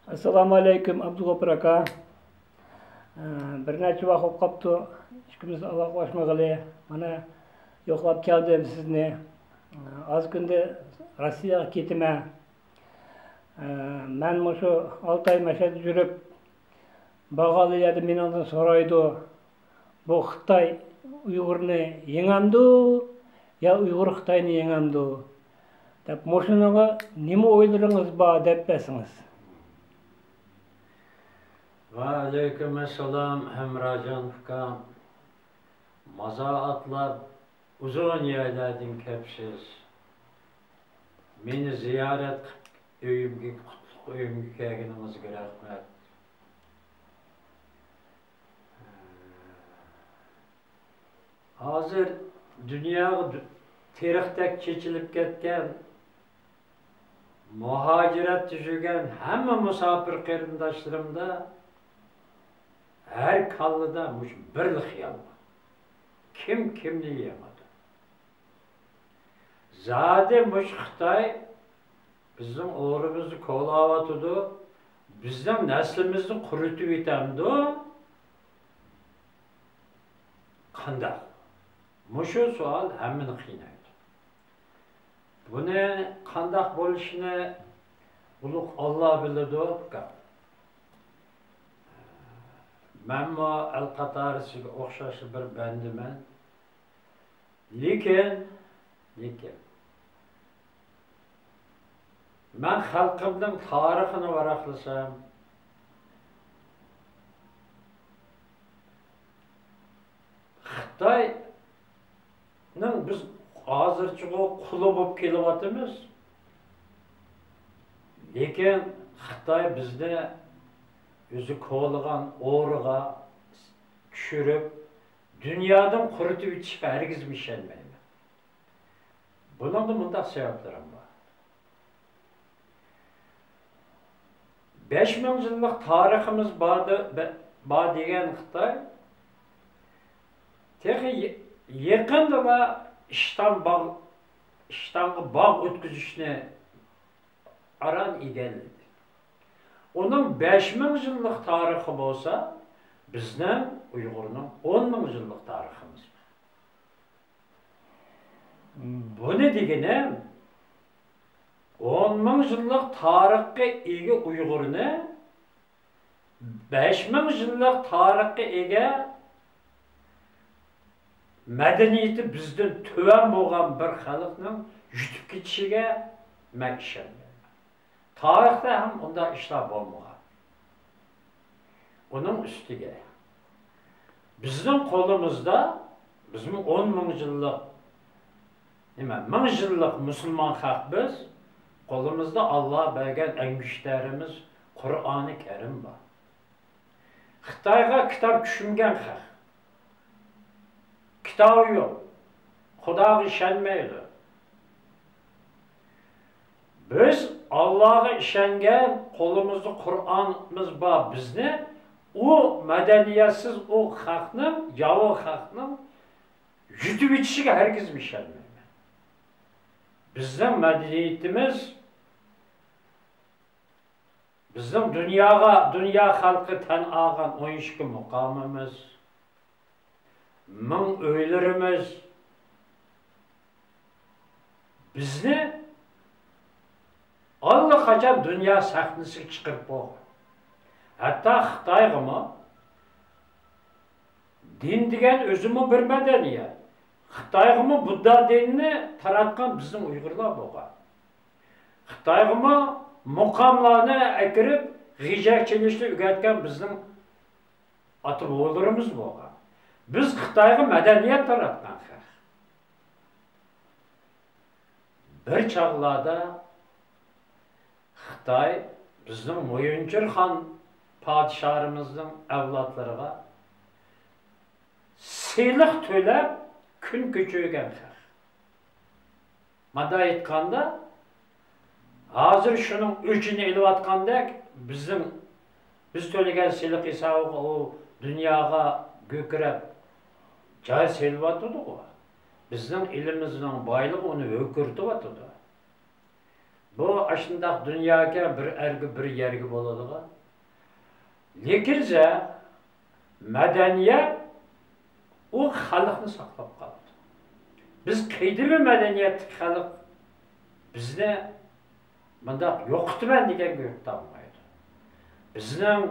Assalamu alaikum Abdulgapur aka. Bir neçe vaqt qaptı. İkimiz Allah'a başmagalı. Mana yoklap keldim sizni. Az günde Rossiyaga ketime. Men mushu 6 ay mashada жүрүp багалы yerdi mendan so'raydi. Bu Xitoy Uyg'urni yengamdi ya Uyg'ur Xitoyni yengamdi deb mushunaga nima o'ylaringiz bor deb besiniz. Ve aleykümselam Hemracan Fıkam. Mazaatlar uzun yerlerden kepsiz. Beni ziyaret öyümge kutluk öyümge kelgeniniz rahmet. Hazır dünya tarixte keçilip ketken muhaciret düşürgen hem misafir kırındaşlarımda her kallıda muş bir xiyal var. Kim kimni yiyemedi. Zade muş Xitay bizim oğrumuzu kolavatıdı. Bizden neslimizni kurutup itemdi. Qanday? Muşu sual hemen qiynaydi. Buni qandaq bo'lishini ulug' Allah biladi. Menma el-Qatarisiga o'xshash bir bandiman. Lekin men xalqimning tarixini varaqlasam, Xitoyning biz hozircha quli bo'lib kelyapmiz. Lekin Xitoy bizni o'zi qo'ligan o'g'riga tushirib, dunyodan quritib yutishga hargiz ishonmayman. Buningda bunday sabablarim bor. 5000 yillik tariximiz bor degan Xitoy texi yaqinda ishtonga bog' o'tkazishni aran egalladi. Onun 5000 yıllık tarihi olsa, bizden Uygur'un 10.000 yıllık tarihimiz var. Bu ne degeni? 10.000 yıllık tarihe ege Uygur'unu 5000 yıllık tarihe ege medeniyeti bizden töven boğan bir halkının yutup gitişine men ishonmayman. Tarixda ham unda ishlar bo'lmagan. Onun üstüge bizning qo'limizda bizim 10.000 yillik nima 1000 yillik musulmon xalq biz qo'limizda Allah bergan angishlarimiz Qur'oni Karim bor. Xitoyga kitob tushungan xalq. Kitob yo'q. Xudoga ishonmaydi. Biz Allah'a işengen kolumuzda Kur'an'ımız var bizni o medeniyetsiz o halkının, yavu halkının yutup içişine herkes mi işenmiyor? Bizden medeniyetimiz, bizden dünya halkı ten ağan o işki mukamımız, min öylerimiz, bizni allaqachon dünya sahnasiga chiqarib qo'ygan. Hatto Xitoyga din degan o'zimi bir madaniyat. Xitoyga Budda dinini taratgan bizning Uyg'urlar bo'lgan. Xitoyga muqomlarni akirib, g'ijjakchilikni o'rgatgan bizning ota-bobolarimiz bo'lgan. Biz Xitoyga madaniyat taratgan xalq. Bir chog'larda Xitoy bizning Mo'yinchir xon podshohimizning avlodlariga siyliq to'lab kun ko'chirgan xalq. Mada aytganda hozir shuning o'chini ilayotgandek biz to'lagan siyliq hisobiga u dunyoga ko'krab joy selyapti-ku. Bizning elimizning boyligi uni o'kirtibyapti. Bu aşındaq dünyaya bir ergi bir yergi boladığı. Lekinse medeniyet o xalqni saqlab qoldi. Biz qeydimi medeniyetlik xalq bizni bundaq yo'qitman degan yo'qotmaydi. Bizning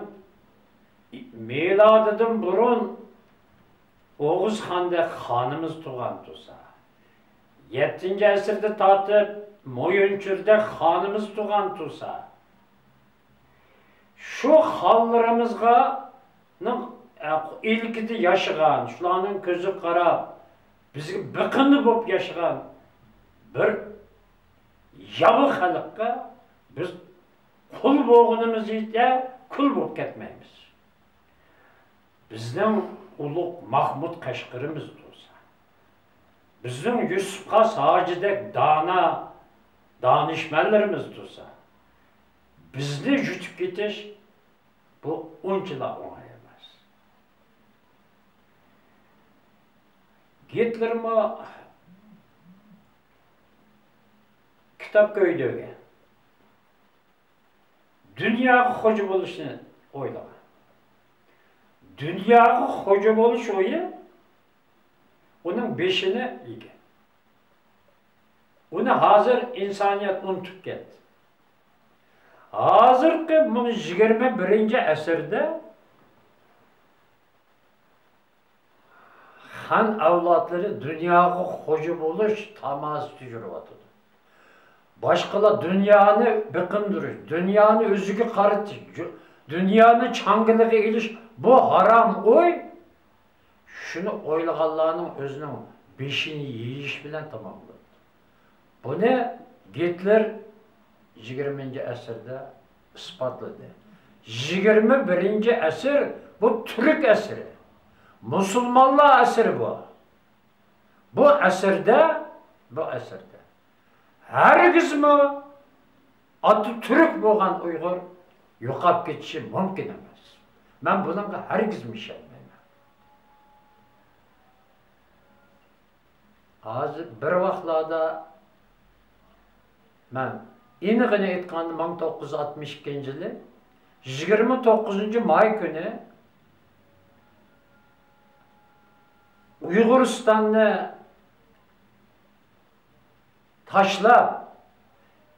milodidan burun Oğuz Xanda xonimiz tug'an tursa, 7. asrda tortib Mo'yinchirda xonimiz tug'an tursa, shu xonlarimizga ilkida yashagan, shularning ko'zi qarab, bizga biqindi bo'lib yashagan bir yavi xalqqa biz qul bo'lganimizda kul bo'lib ketmaymiz. Bizning ulug' Mahmud Qashqarimiz bo'lsa, bizning Yusufqa Sajidek danishmanlarimiz bo'lsa, bizni yutib ketish bu unchalar o'ng'ay emas. Gitlermi kitob ko'ydiga dunyoga xo'ja bo'lishni o'ylagan. Dunyoga xo'ja bo'lish o'yi uning beshini yegan. Uni hozir insoniyat unutib ketdi. Hozirgi 21-asrda xon avlodlari dunyoga xo'ja bo'lish tamasida yuryapti. Boshqalar dunyoni biqindirish, dunyoni o'ziga qaratish, dunyoni changiliga ilish bu harom o'y. Shuni o'ylaganlarning o'zining beshini yeyish bilan tamomladi. Buni Gitler 20-asrda isbotladi. 21-asr bu Türk asri. Musulmonlar asri bu. Bu asrda hargizmi Atatürk bo'lgan Uyg'ur yo'qolib ketishi mumkin emas. Men bunga hargiz ishonmayman. Hozir bir vaqtlarda men aniqini aytganda 1962-yili 29-may kuni Uyg'uristonni tashlab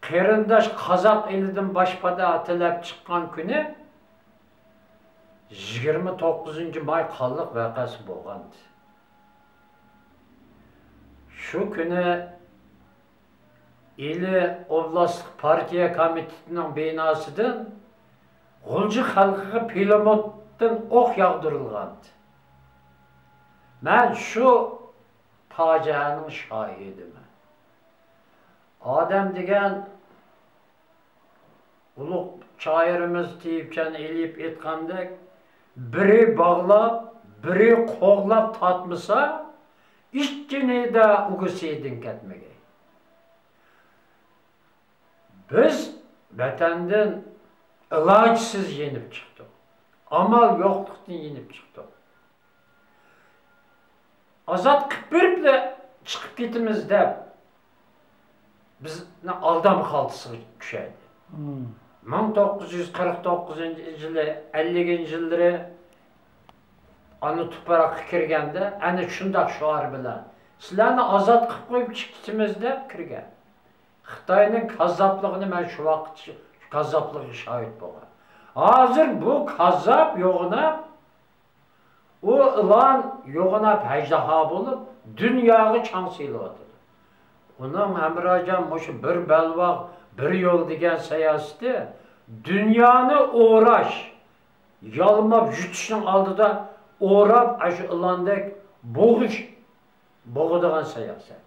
qarindosh qozoq elidan boshpada atilab chiqqan kuni 29-may qonliq voqeasi bo'lgandi. Shu kuni Eli Oblastlik partiya komitetining binosidan G'ulji xalqiga pilomatdan o'q yog'dirilgandi. Men shu fojianing shohidiman. Odam degan ulug' shoirimiz Tiyibchan Eliyip aytgandek, biri bog'lab, biri qo'g'lab tatmasa, ishchinida ugusiydin ketmagay. Biz vatandan ilojsiz yenib chiqdik. Amal yo'qlikdan yenib chiqdik. Ozod qilib berib chiqib ketimiz deb bizni aldam xaltisiga tushadi. 1949-yili 50-yillari ana tuproqqa kirganda ana shundoq shuar bilan sizlarni ozod qilib qo'yib chiqishimiz deb kirgan. Xitoyning kazzobligini men shu vaqt kazzobligiga shohid bo'lgan. Hozir bu kazzob yo'g'inab u ilon yo'g'inab ajdaho bo'lib dunyoga chang selyapti. Uning hamrojan shu bir balvoq bir yo'l degan siyosati dunyoni o'rash, yalmab yutishning oldida o'rab shu ilondek bo'g'adigan siyosat.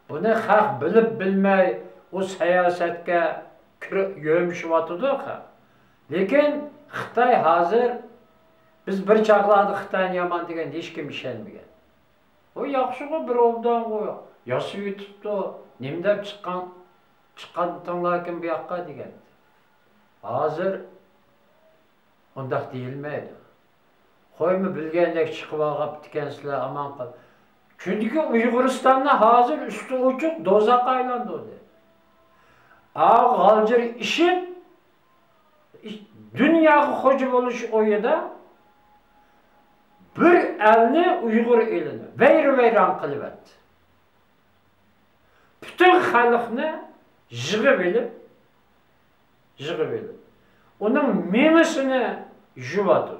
Buni xalq bilib bilmay o siyosatga yo'mshyapti. Lekin Xitoy hozir biz bir chaqlarda Xitoyni yomon degan hech kim ishonmagan. O yaxshi-ku bir obdan qo'y. Yasib yutibdi, nimdab chiqqanlar kim bu yoqqa degan. Hozir undaq deyilmaydi. Qo'ymi bilgandek chiqib olib dekansizlar aman qil. Chunki Uyg'uristonni hozir usti ochiq do'zaxga aylandi. G'aljir ishi dunyoga xo'ja bo'lish o'yida bir elni Uyg'ur elini vayron qilyapti. Butun xalqni yig'ib elib, uning memisini yuvadi.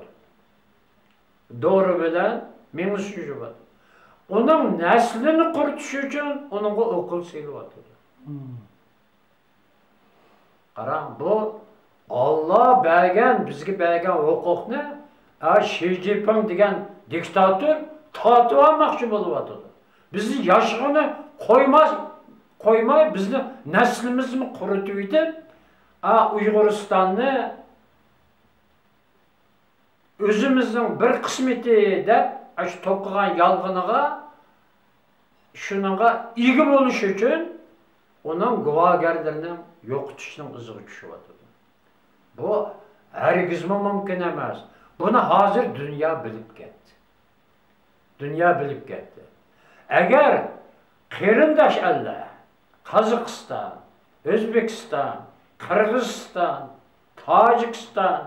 Doğru bilan memisini yuvadi. Uning naslini quritish uchun uningga o'qil selyapti. Qarang, bu Allah bergan, bizga bergan huquqni Xi Jinping degan diktator tatib olmoqchi bo'lyapti. Bizni yashig'ini qo'ymay bizni naslimizni quritib etib, Uyg'uristonni o'zimizning bir qismeti deb shu to'qigan yolg'oniga shuningga ega bo'lish uchun uning guvohgarlarini yo'qotishning iziga tushyapti. Bu hargizmi mumkin emas. Buni hozir dunyo bilib ketdi. Agar qarindosh ellar Qozog'iston, O'zbekiston, Qirg'iziston, Tojikiston,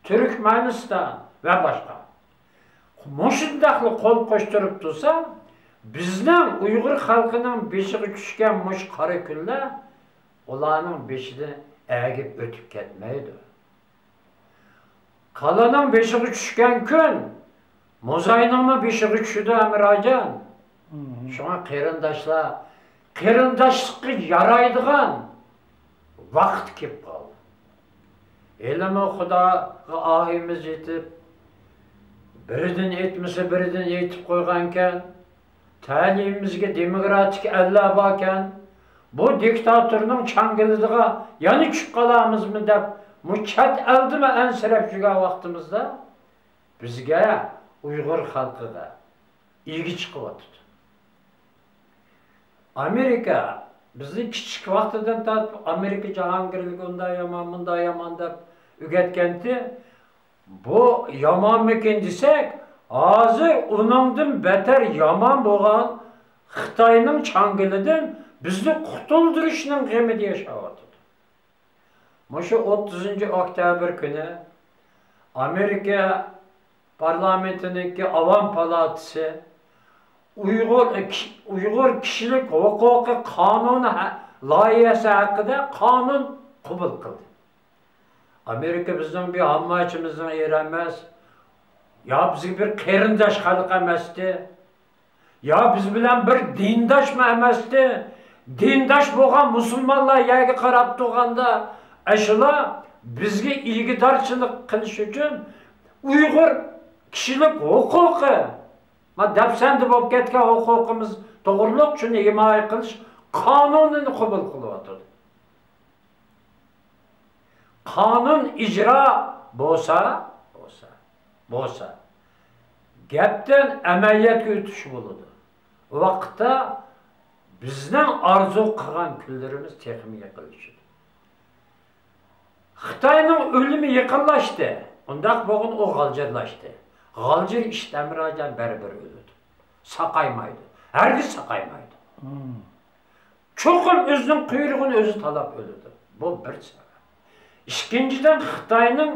Turkmaniston va boshqa mushundaqli qo'l qo'shtirib tursa, bizning Uyg'ur xalqining beshiga tushgan mush qora kunlar ularning beshida agib o'tib ketmaydi. Qalaning beshiga tushgan kun Muzayning beshiga tushdi Amirajon. Shuna qarindoshlar, qarindoshlikqa yaraydigan vaqt kelib qoldi. Elimi Xudoga ohimiz yetib, biridan etmasa biridan yetib qo'ygankan, ta'limimizga demokratik ellar borkan, bu diktatorning changilidiga yana tushib qolamizmi deb muchat eldimi ansirab yurgan vaqtimizda bizga Uyg'ur xalqiga ilgi chiqyapti. Amerika bizni kichik vaqtidan tortib Amerika jahongirligi unday yomon deb o'rgatgandi. Bu yomonmikin desak, hozir uningdan beter yomon bo'lgan Xitoyning changilidan bizni qutuldirishning g'amida yashayapti. Mana 30 oktyabr kuni Amerika parlamentinin Avam Palatası Uyghur kişilik hukuki kanunu layihasi hakkında kanun kabul kıldı. Amerika bizden bir hammaçımızdan yer emas. Ya bizi bir qarindosh xalq emasdi. Ya biz bilan bir dindosh emasdi. Dindosh bo'lgan musulmonlar yerga qarab turganda, ashula bizga ilgidorchilik qilish uchun Uyg'ur kishilik huquqi, dafsanda bo'lib ketgan huquqimiz to'g'riliq shuni himoya qilish qonunini qabul qilyapti. Qonun ijro bo'lsa, gapdan amaliyotga o'tish bo'ladi. Vaqtda bizning orzu qilgan kunlarimiz texmi yiqilishi. Xitoyning o'limi yaqinlashdi. Undaq bo'lgan o g'aljirlashdi. G'aljir ishtamirajan baribir o'ladi. Saqaymaydi. Hargiz saqaymaydi. Cho'qim o'zining quyrug'ini o'zi talab o'ladi. Bu bir sabab. Ikkinchidan Xitoyning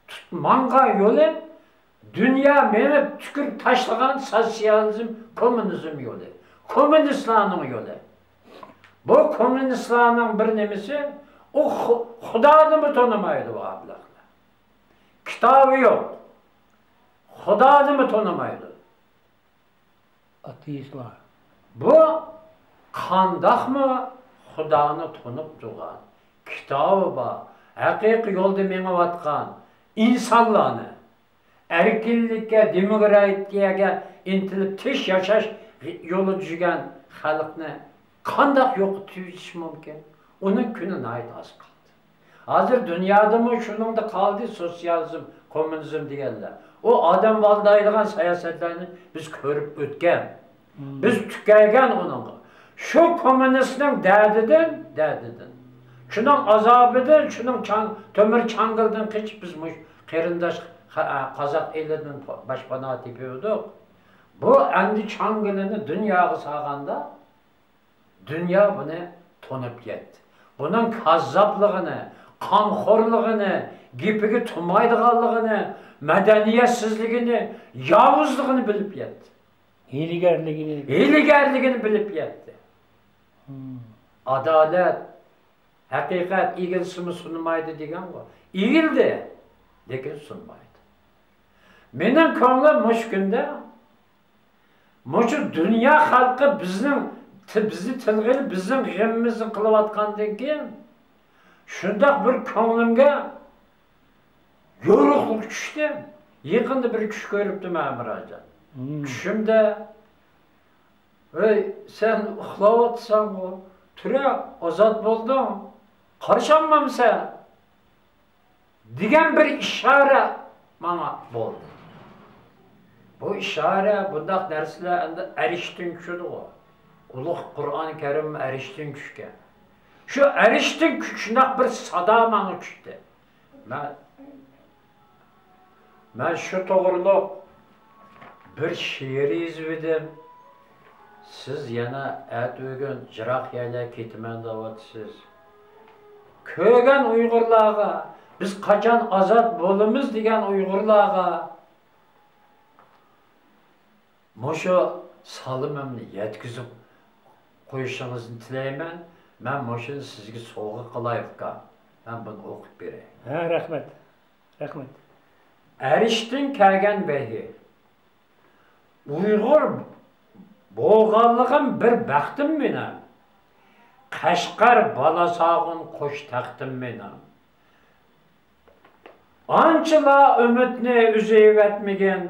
tutmangan yo'li dünya meni tükür tashlagan sotsializm, kommunizm yo'li. Kommunistlarning yo'li. Bu kommunistlarning bir nimasi o Xudoni tanimaydi bu ablaqlar. Kitobi yo'q. Xudoni tanimaydi. Ateistlar. Bu qandaqmi Xudoni tanib turgan, kitobi bor, haqiqiy yo'lda menayotgan insonlarni erkinlikka, demokratiyaga intilib tish yashash yo'li tushgan xalqni qandaq yo'qotish mumkin? Uning kuni nayt az qoldi. Hozir dunyodami shuningda qoldi sotsializm, kommunizm deganlar. O odam valdaydigan siyosatlarni biz ko'rib o'tgan. Biz tugagan uningga. Shu kommunistning dardidan, shuning azobidan, shuning tomir changildan qechib biz qarindosh Qozoq elidan boshpana tepiydik. Bu endi changilini dunyoga sağanda dünya buni tanib ketdi. Bunun kazzaplığını, qanxorluğunu, gepiga tumaydiganligini, madaniyetsizligini, yavuzligini bilib yetdi. Hiyligarligini bilib yetdi. Adalet, haqiqat egilsimi sunmaydi degan bu. Egildi, lekin sunmaydi. Mening ko'nglim mush kunda, mush dunyo xalqi bizni tilg'ilib, bizning g'imimizni qilayotgandan keyin shundoq bir ko'nglimga yo'ruqlik tushdi. Yaqinda bir tush ko'ribdiman Murodjon. Tushimda "Ey, sen uxlayotsan bu, tura, ozod bo'lding. Qarishamamsan?" degan bir ishora menga bo'ldi. Bu ishora, bundaq narsalar endi arishtin tushdi u. Ulug' Qur'oni Karim arishtin tushgan. Shu arishtin shundoq bir sado menga tushdi. Men shu to'g'riliq bir she'r yozdim. Siz yana atbugun jiroq yerga ketaman deyapsiz. Ko'rgan Uyg'urlarga, biz qachon ozod bo'lamiz degan Uyg'urlarga mushu salimimni yetkazib qo'yishingizni tilayman. Men mushuni sizga sovg'a qilayapka. Men buni o'qib beray. Ha, rahmat. Rahmat. Arishtin kelgan behi. Uyg'ur bo'lganligim bir baxtim mening. Qashqar balasog'in qo'sh taqdim mening. Anchalar umidni uzayevatmagan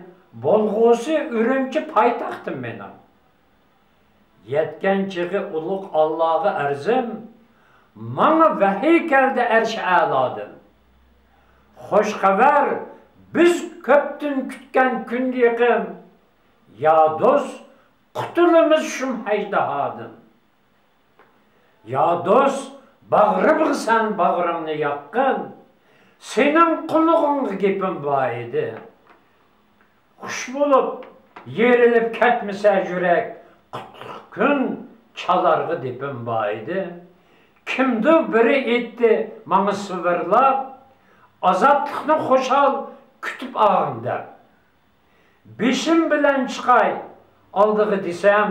bo'lg'usi Urumchi poytaxtim mening. Yetgan chig'i ulug' Allohga arzim, menga vahiy keldi arsh a'lodan. Xo'sh xabar, biz ko'pdan kutgan kun yaqin. Ya do'st, qutulimiz shum hajdahodan. Ya do'st, bag'rimsan bag'ringni yoqqan. Sening qulug'ingga gapim bor edi. Xush bo'lib, yerilib ketmasa yurak, qutlug' kun chalarg'i depim bor edi. Kimdir biri aytdi, menga sivirlab, azoblikni xo'shal kutib olganda. Beshim bilan chiqay, oldig'i desam,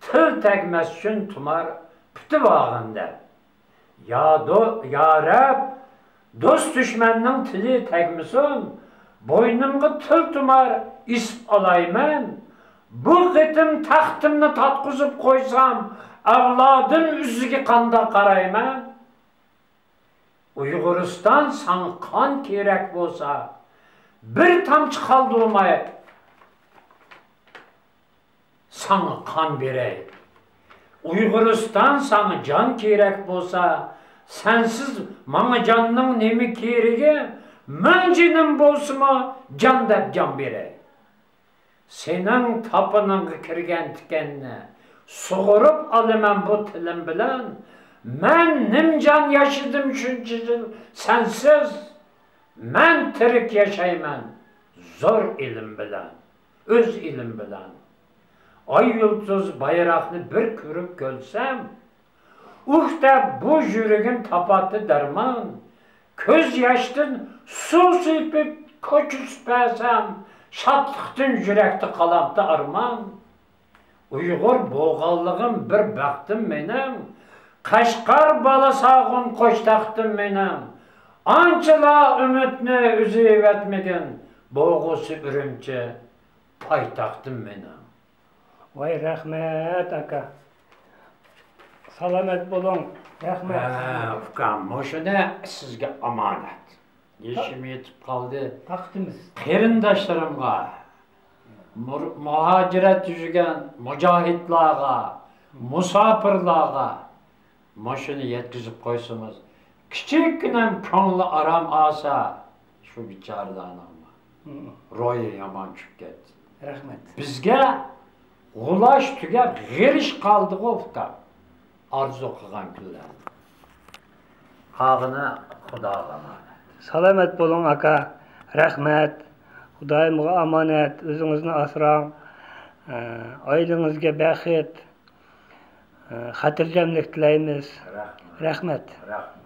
til tegmas uchun tumar putib olganda. Ya Rab, do'st dushmanning tili tegmasin, bo'ynimga til tumar isib olayman. Bu qitim taxtimni tatqizib qo'ysam, avlodim yuziga qanday qarayman? Uyg'uriston sana qon kerak bo'lsa, bir tomchi qoldirmay sana qon beray. Uyg'uriston sana jon kerak bo'lsa, sensiz menga jonning nima keragi? Men jinim bo'lsimi, jon deb jon beray. Sening topiningga kirgan tikanni sug'urib olaman bu tilim bilan. Men nimjon yashadim shuncha yil sensiz. Men tirik yashayman zo'r ilm bilan, o'z ilm bilan. Ay yulduz bayroqni bir ko'rib ko'rsam, deb bu yuragim topadi darmon. Ko'z yoshdan suv sepib ko'chispasam, shodlikdan yurakda qalamda armon. Uyg'ur bo'lganligim bir baxtim mening. Qashqar balasog'in qo'sh taqdim mening. Anchalar umidni uzayevatmagan bo'lg'usi Urumchi poytaxtim mening. Voy rahmat aka. Salomat bo'ling. Rahmat. Ukam, moshina sizga omonat. Yeshim yetib qoldi. Taqdimiz. Qarindoshlarimga, muhojirat yurgan mujohidlarga, musofirlarga moshina yetkazib qo'ysangiz, kichikgina ko'ngli aram olsa, shu bechoralarning ro'yi yomon tushib ketdi. Rahmat. Bizga g'ulash tugab, g'irish qoldi o'fqa. Arzu qilgan kunlar. Qog'ini Xudoga omonat. Salomat bo'ling aka. Rahmat. Xudoyimga omonat. O'zingizni asrang. Oilangizga baxt, xotirjamlik tilaymiz. Rahmat. Рахмет. Рахмет.